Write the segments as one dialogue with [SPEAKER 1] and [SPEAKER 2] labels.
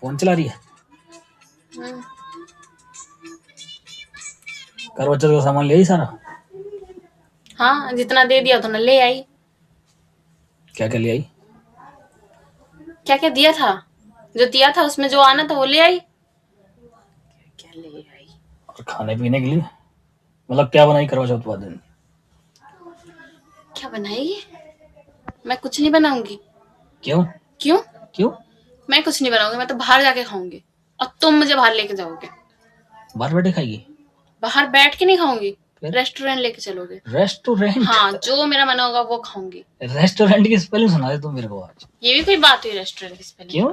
[SPEAKER 1] Phone चला रही है।
[SPEAKER 2] हम्म,
[SPEAKER 1] करवा चौथ का सामान ले आई सारा।
[SPEAKER 2] हाँ जितना दे दिया उतना ले आई।
[SPEAKER 1] क्या क्या ले आई?
[SPEAKER 2] क्या क्या दिया था, जो दिया था उसमें जो आना था वो ले आई। क्या ले आई?
[SPEAKER 1] और खाने पीने के लिए मतलब क्या बनाई करवा चौथ वाले दिन?
[SPEAKER 2] क्या बनाएगी? मैं कुछ नहीं बनाऊंगी।
[SPEAKER 1] क्यों?
[SPEAKER 2] क्यों?
[SPEAKER 1] क्यों?
[SPEAKER 2] मैं कुछ नहीं बनाऊंगी, मैं तो बाहर जाके खाऊंगी और तुम मुझे बाहर लेके जाओगे।
[SPEAKER 1] बाहर बैठे खाएगी?
[SPEAKER 2] बाहर बैठ के नहीं खाऊंगी,
[SPEAKER 1] फिर?
[SPEAKER 2] रेस्टोरेंट लेके चलोगे।
[SPEAKER 1] रेस्टोरेंट?
[SPEAKER 2] हाँ, जो मेरा मन होगा वो खाऊंगी।
[SPEAKER 1] रेस्टोरेंट की स्पेलिंग सुना दे तुम मेरे को आज।
[SPEAKER 2] ये भी कोई बात हुई रेस्टोरेंट की स्पेलिंग?
[SPEAKER 1] क्यों?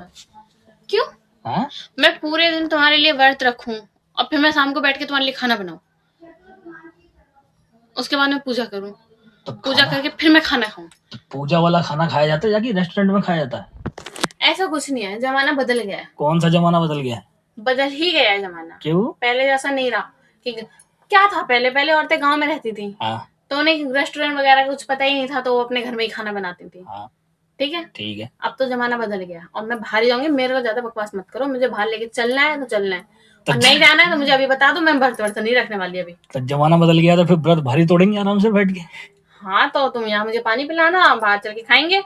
[SPEAKER 2] क्यों?
[SPEAKER 1] हाँ?
[SPEAKER 2] मैं पूरे दिन तुम्हारे लिए व्रत रखूं और फिर मैं शाम को बैठ के तुम्हारे लिए खाना बनाऊं, उसके बाद मैं पूजा करूं,
[SPEAKER 1] तो
[SPEAKER 2] पूजा
[SPEAKER 1] खाना
[SPEAKER 2] करके फिर मैं खाना खाऊं।
[SPEAKER 1] तो पूजा वाला खाना खाया जाता है जाके रेस्टोरेंट में खाया जाता है?
[SPEAKER 2] ऐसा कुछ नहीं है, जमाना बदल गया है।
[SPEAKER 1] कौन सा जमाना बदल गया है?
[SPEAKER 2] बदल ही गया है जमाना।
[SPEAKER 1] क्यों?
[SPEAKER 2] पहले जैसा नहीं रहा कि क्या था। पहले पहले औरतें गांव में रहती थी,
[SPEAKER 1] हाँ
[SPEAKER 2] तो उन्हें रेस्टोरेंट वगैरह का कुछ पता ही नहीं था, तो वो अपने घर में ही खाना बनाती थी।
[SPEAKER 1] हाँ
[SPEAKER 2] ठीक है।
[SPEAKER 1] ठीक है।
[SPEAKER 2] अब तो जमाना बदल गया और मैं बाहर ही जाऊंगी। मेरे को ज्यादा बकवास मत करो, मुझे बाहर लेके चलना है तो चलना है,
[SPEAKER 1] तो
[SPEAKER 2] और नहीं जाना है तो मुझे अभी बता दो, मैं व्रत वर्त नहीं रखने वाली अभी।
[SPEAKER 1] तो जमाना बदल गया तो फिर व्रत भारी तोड़ेंगे आराम से बैठ के।
[SPEAKER 2] हाँ तो तुम यहाँ मुझे पानी पिलाना, बाहर चल के खाएंगे।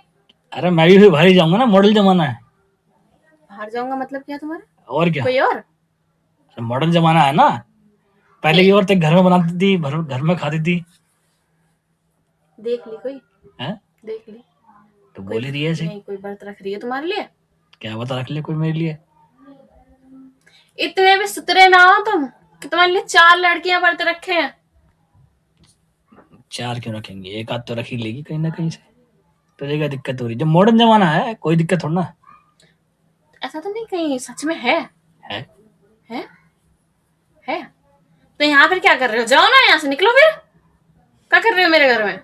[SPEAKER 1] अरे मैं भी फिर भारी जाऊंगा ना, मॉडल जमाना है।
[SPEAKER 2] बाहर जाऊंगा मतलब क्या तुम्हारा?
[SPEAKER 1] और क्या?
[SPEAKER 2] कोई और?
[SPEAKER 1] मॉडर्न जमाना है ना। पहले की औरतें घर में बनाती थी, घर में खाती थी।
[SPEAKER 2] देख ली कोई?
[SPEAKER 1] हैं?
[SPEAKER 2] देख ली
[SPEAKER 1] तो
[SPEAKER 2] कोई?
[SPEAKER 1] बोल ही रही है ऐसे।
[SPEAKER 2] नहीं, कोई व्रत रख रही है तुम्हारे लिए?
[SPEAKER 1] क्या बता रख ले कोई मेरे लिए।
[SPEAKER 2] इतने भी सुतरे ना हो तुम कि तुम्हारे लिए 4 लड़कियां व्रत रखे हैं।
[SPEAKER 1] 4 क्यों रखेंगे, एक आध तो रख ही लेगी कहीं ना कहीं से। तुझे क्या दिक्कत हो रही? जब मॉडर्न जमाना है कोई दिक्कत थोड़ा ना
[SPEAKER 2] ऐसा तो नहीं कहीं सच में है?
[SPEAKER 1] है।
[SPEAKER 2] है? है? तो यहाँ फिर क्या कर रहे हो? जाओ ना यहाँ से, निकलो फिर। क्या कर रहे हो मेरे घर में?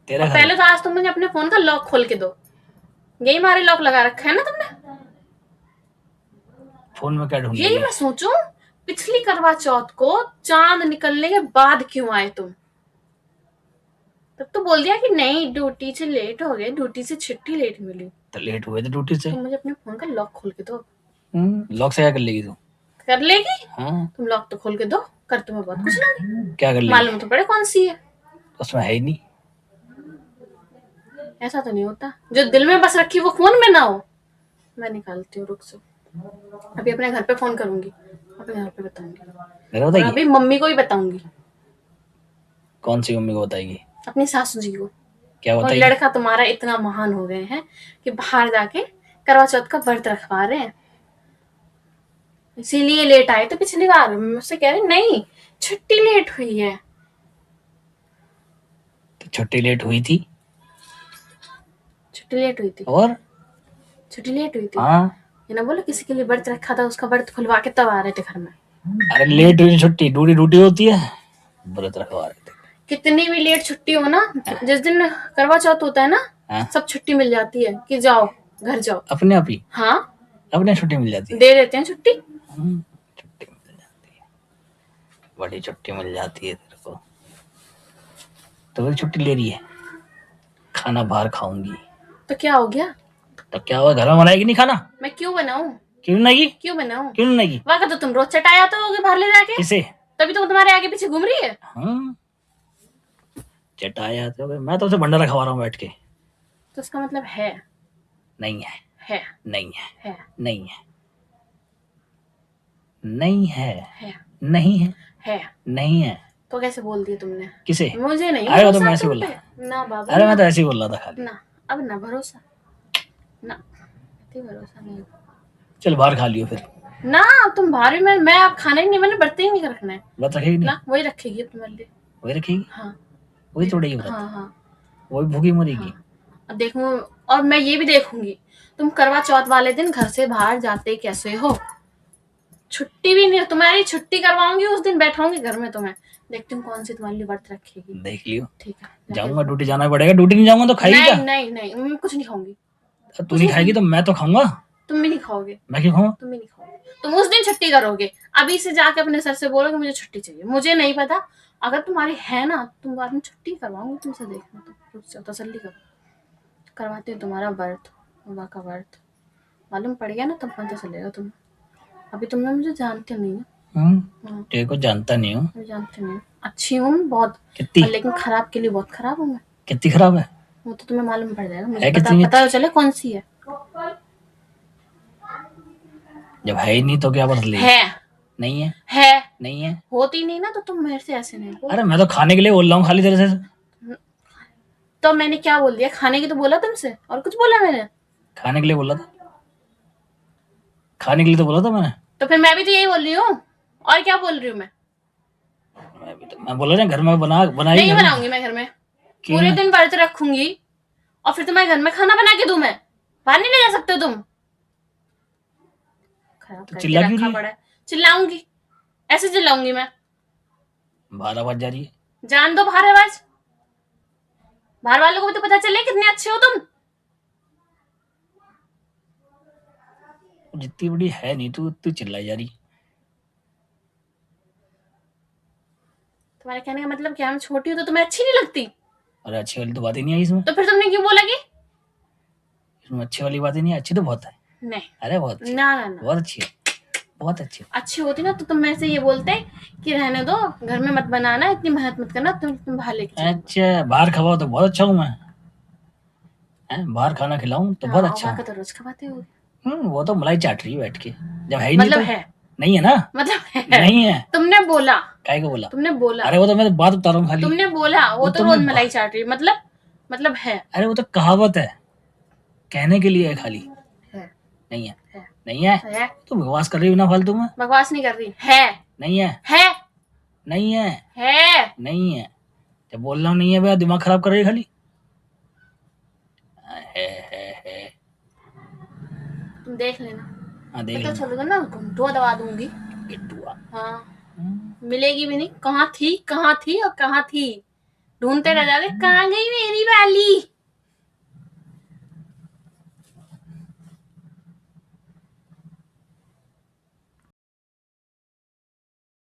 [SPEAKER 1] तेरा
[SPEAKER 2] और
[SPEAKER 1] घर
[SPEAKER 2] पहले
[SPEAKER 1] है।
[SPEAKER 2] तो आज तुम मुझे अपने फोन का लॉक खोल के दो। यही मारे लॉक लगा रखा है ना तुमने?
[SPEAKER 1] फोन में क्या ढूंढ
[SPEAKER 2] यही
[SPEAKER 1] लिया?
[SPEAKER 2] मैं सोचूं, पिछली करवा चौथ को चांद निकलने के बाद क्यों आए तुम? तब तो बोल दिया कि नहीं, ड्यूटी से लेट हो गए, ड्यूटी से छुट्टी लेट मिली।
[SPEAKER 1] तो लेट हुए थे ड्यूटी से।
[SPEAKER 2] तुम मुझे अपने फोन का लॉक खोल के दो।
[SPEAKER 1] लॉक से क्या कर लेगी तू?
[SPEAKER 2] कर लेगी?
[SPEAKER 1] हाँ।
[SPEAKER 2] तुम लॉक तो खोल के दो, कर तुम्हें बहुत कुछ लगे।
[SPEAKER 1] क्या कर लेगी?
[SPEAKER 2] मालूम तो पड़े कौन सी है।
[SPEAKER 1] उसमें है ही नहीं।
[SPEAKER 2] ऐसा तो नहीं होता जो दिल में बस रखी वो फोन में ना हो। मैं निकालती हूँ, रुक सो। अभी अपने घर पे फोन करूंगी, अपने घर पे बताऊंगी,
[SPEAKER 1] मेरा
[SPEAKER 2] और
[SPEAKER 1] बताएगी?
[SPEAKER 2] अभी मम्मी को ही बताऊंगी।
[SPEAKER 1] कौन सी मम्मी को बताएगी?
[SPEAKER 2] अपनी सासू जी को।
[SPEAKER 1] क्या
[SPEAKER 2] और
[SPEAKER 1] बताएगी?
[SPEAKER 2] लड़का तुम्हारा इतना महान हो गए हैं कि बाहर जाके करवा चौथ का व्रत रखवा रहे हैं, इसीलिए लेट आए। तो पिछली बार मुझसे कह रहे नहीं, छुट्टी लेट हुई है।
[SPEAKER 1] तो छुट्टी लेट हुई थी।
[SPEAKER 2] छुट्टी लेट हुई थी?
[SPEAKER 1] और
[SPEAKER 2] छुट्टी लेट हुई थी?
[SPEAKER 1] हाँ।
[SPEAKER 2] ये ना बोलो किसी के लिए व्रत रखा था, उसका व्रत खुलवा के तब आ रहे थे घर में।
[SPEAKER 1] अरे लेट हुई छुट्टी, ड्यूटी ड्यूटी होती है, व्रत रखवा रहे थे।
[SPEAKER 2] कितनी भी लेट छुट्टी हो ना, जिस दिन करवा चौथ होता है ना,
[SPEAKER 1] हाँ?
[SPEAKER 2] सब छुट्टी मिल जाती है कि जाओ घर जाओ।
[SPEAKER 1] अपने आप ही
[SPEAKER 2] हाँ,
[SPEAKER 1] अपने छुट्टी मिल जाती है।
[SPEAKER 2] दे देते हैं छुट्टी।
[SPEAKER 1] छुट्टी मिल जाती है, बड़ी छुट्टी मिल जाती है तेरे को। तो फिर छुट्टी ले रही है, खाना बाहर खाऊंगी।
[SPEAKER 2] तो क्या हो गया?
[SPEAKER 1] तो क्या हुआ, घर में बनाएगी नहीं खाना?
[SPEAKER 2] मैं क्यों बनाऊं?
[SPEAKER 1] क्यों नहीं?
[SPEAKER 2] क्यों बनाऊं?
[SPEAKER 1] क्यों नहीं?
[SPEAKER 2] वहां का तो तुम रोज चटाया तो होगे बाहर ले जाके।
[SPEAKER 1] किसे?
[SPEAKER 2] तभी तो वो तुम्हारे आगे पीछे घूम रही है।
[SPEAKER 1] हाँ, चटाया तो मैं तो उसे भंडारा खवा रहा हूँ बैठ के।
[SPEAKER 2] तो उसका मतलब है?
[SPEAKER 1] नहीं है।
[SPEAKER 2] है?
[SPEAKER 1] नहीं है।
[SPEAKER 2] है?
[SPEAKER 1] नहीं है। नहीं है।
[SPEAKER 2] है?
[SPEAKER 1] नहीं है।
[SPEAKER 2] है?
[SPEAKER 1] नहीं है।
[SPEAKER 2] तो कैसे बोल दिया तुमने?
[SPEAKER 1] किसे?
[SPEAKER 2] मुझे नहीं
[SPEAKER 1] अरे वो तो
[SPEAKER 2] भरोसा
[SPEAKER 1] मैं ऐसे
[SPEAKER 2] तुम
[SPEAKER 1] बोला।
[SPEAKER 2] पे। ना बाबा,
[SPEAKER 1] अरे मैं
[SPEAKER 2] ना,
[SPEAKER 1] तो ऐसे ही बोल रहा था खाली।
[SPEAKER 2] ना, अब ना भरोसा, ना, इतनी भरोसा नहीं।
[SPEAKER 1] चल बाहर खा लियो फिर।
[SPEAKER 2] ना, तुम भारी में, मैं अब खाना ही नहीं, मैंने बर्तन ही नहीं रखना है।
[SPEAKER 1] व्रत रखेगी नहीं?
[SPEAKER 2] ना, वही रखेगी तुम्हारे लिए।
[SPEAKER 1] वही रखेगी?
[SPEAKER 2] हाँ,
[SPEAKER 1] वही तोड़ेगी व्रत?
[SPEAKER 2] हाँ, हाँ,
[SPEAKER 1] वही भूखी मरेगी?
[SPEAKER 2] हाँ। अब देखूं, और मैं ये भी देखूंगी तुम करवा चौथ वाले दिन घर से बाहर जाते कैसे हो। छुट्टी भी नहीं, तुम्हारी छुट्टी करवाऊंगी उस दिन, बैठाऊंगी घर में तुम्हें। देखती हूँ कौन सी तुम्हारे लिए व्रत रखेगी।
[SPEAKER 1] देख लियो।
[SPEAKER 2] ठीक है,
[SPEAKER 1] जाऊंगा, ड्यूटी जाना पड़ेगा। ड्यूटी नहीं जाऊंगा तो खाएगी क्या?
[SPEAKER 2] नहीं नहीं नहीं, मैं कुछ नहीं खाऊंगी।
[SPEAKER 1] तू नहीं खाएगी तो मैं तो खाऊंगा।
[SPEAKER 2] तुम भी नहीं खाओगे।
[SPEAKER 1] मैं क्यों खाऊंगा?
[SPEAKER 2] तुम भी नहीं खाओगे। तुम उस दिन छुट्टी करोगे। अभी से जाके अपने सर से बोलोगे मुझे छुट्टी चाहिए। मुझे नहीं पता, अगर तुम्हारी है ना, तुम बाद में छुट्टी करवाऊंगी तुमसे। देखना, तो रुक जाओ, तसल्ली करो। करवाती हूँ तुम्हारा व्रत, बाबा का व्रत। मालूम पड़ गया ना तब पता चलेगा तुम्हें। अभी तुमने मुझे जानते नहीं हो। हाँ,
[SPEAKER 1] तेरे को जानता नहीं हूँ।
[SPEAKER 2] मैं जानते नहीं हूँ। अच्छी हूँ मैं बहुत,
[SPEAKER 1] कितनी
[SPEAKER 2] लेकिन खराब के लिए बहुत खराब हूँ मैं।
[SPEAKER 1] कितनी खराब है?
[SPEAKER 2] वो तो तुम्हें मालूम पड़ जाएगा, मुझे
[SPEAKER 1] है
[SPEAKER 2] पता
[SPEAKER 1] कितनी
[SPEAKER 2] पता तो चले कौन सी है।
[SPEAKER 1] जब है ही नहीं तो क्या बदल
[SPEAKER 2] है
[SPEAKER 1] नहीं है
[SPEAKER 2] है
[SPEAKER 1] नहीं है।
[SPEAKER 2] होती नहीं ना तो तुम मेरे से ऐसे नहीं बोल।
[SPEAKER 1] अरे मैं तो खाने के लिए बोल रहा हूँ खाली तेरे से।
[SPEAKER 2] तो मैंने क्या बोल दिया? खाने की तो बोला तुमसे, और कुछ बोला मैंने?
[SPEAKER 1] खाने के लिए बोला था, खाने के लिए तो बोला था मैंने।
[SPEAKER 2] तो फिर मैं भी तो यही बोल रही हूँ, और क्या बोल रही हूँ मैं?
[SPEAKER 1] मैं बोला ना घर में बनाई
[SPEAKER 2] नहीं बनाऊंगी मैं घर में, पूरे दिन व्रत रखूंगी और फिर तुम्हारे घर में खाना बना के दूं मैं? बाहर नहीं ले जा सकते हो तुम। खराब
[SPEAKER 1] तो
[SPEAKER 2] करके
[SPEAKER 1] चिल्ला क्यों
[SPEAKER 2] रखा
[SPEAKER 1] रही
[SPEAKER 2] पड़ा है। चिल्लाऊंगी, ऐसे चिल्लाऊंगी मैं?
[SPEAKER 1] 12 बज जा रही है।
[SPEAKER 2] जान दो बाहर आवाज, बाहर वालों को भी तो पता चले कितने अच्छे हो तुम।
[SPEAKER 1] जितनी बड़ी है नहीं तू चिल्लाई जा रही।
[SPEAKER 2] तुम्हारे कहने का मतलब क्या? मैं छोटी हूँ तो तुम्हें अच्छी नहीं लगती?
[SPEAKER 1] अरे अच्छी वाली तो बात ही नहीं आई इसमें।
[SPEAKER 2] तो फिर तुमने क्यों बोला कि
[SPEAKER 1] इसमें अच्छी वाली बात ही नहीं है। अच्छी तो बहुत है।
[SPEAKER 2] नहीं?
[SPEAKER 1] अरे बहुत अच्छी,
[SPEAKER 2] ना ना ना,
[SPEAKER 1] बहुत अच्छी है, बहुत अच्छी।
[SPEAKER 2] अच्छी होती ना तो तुम मेरे से ये बोलते कि रहने दो, घर में मत बनाना, इतनी मेहनत मत करना, तुम बाहर लेके चलो।
[SPEAKER 1] अच्छा बाहर खवाओ तो बहुत अच्छा हूँ मैं। बाहर खाना खिलाऊं तो बहुत अच्छा
[SPEAKER 2] बाहर
[SPEAKER 1] हूँ।
[SPEAKER 2] का तो रोज खवाते हो।
[SPEAKER 1] वो तो मलाई चाट रही है बैठ के, जब है ही
[SPEAKER 2] मतलब
[SPEAKER 1] नहीं तो।
[SPEAKER 2] है,
[SPEAKER 1] नहीं है ना,
[SPEAKER 2] मतलब है,
[SPEAKER 1] नहीं है।
[SPEAKER 2] तुमने बोला,
[SPEAKER 1] काय को बोला?
[SPEAKER 2] तुमने बोला,
[SPEAKER 1] अरे वो तो मैं बात बता रहा हूँ खाली।
[SPEAKER 2] तुमने बोला वो तो रोज मलाई चाट रही है, मतलब है।
[SPEAKER 1] अरे वो तो कहावत है, कहने के लिए है खाली।
[SPEAKER 2] है
[SPEAKER 1] नहीं है,
[SPEAKER 2] है
[SPEAKER 1] नहीं है।
[SPEAKER 2] है।
[SPEAKER 1] तुम बकवास कर रही हो ना फालतू में।
[SPEAKER 2] बकवास नहीं कर रही, है
[SPEAKER 1] नहीं है,
[SPEAKER 2] है
[SPEAKER 1] नहीं है,
[SPEAKER 2] है।
[SPEAKER 1] नहीं है। जब बोल रहा हूँ नहीं है भैया, दिमाग खराब कर रही है खाली। है।
[SPEAKER 2] तुम देख लेना।
[SPEAKER 1] हाँ देख
[SPEAKER 2] पता
[SPEAKER 1] लेना।
[SPEAKER 2] चलेगा ना, घुंटुआ दबा दूंगी।
[SPEAKER 1] गिट्टुआ।
[SPEAKER 2] हाँ, मिलेगी भी नहीं। कहाँ थी और कहाँ थी, ढूंढते रह जाओगे कहाँ गई मेरी वाली।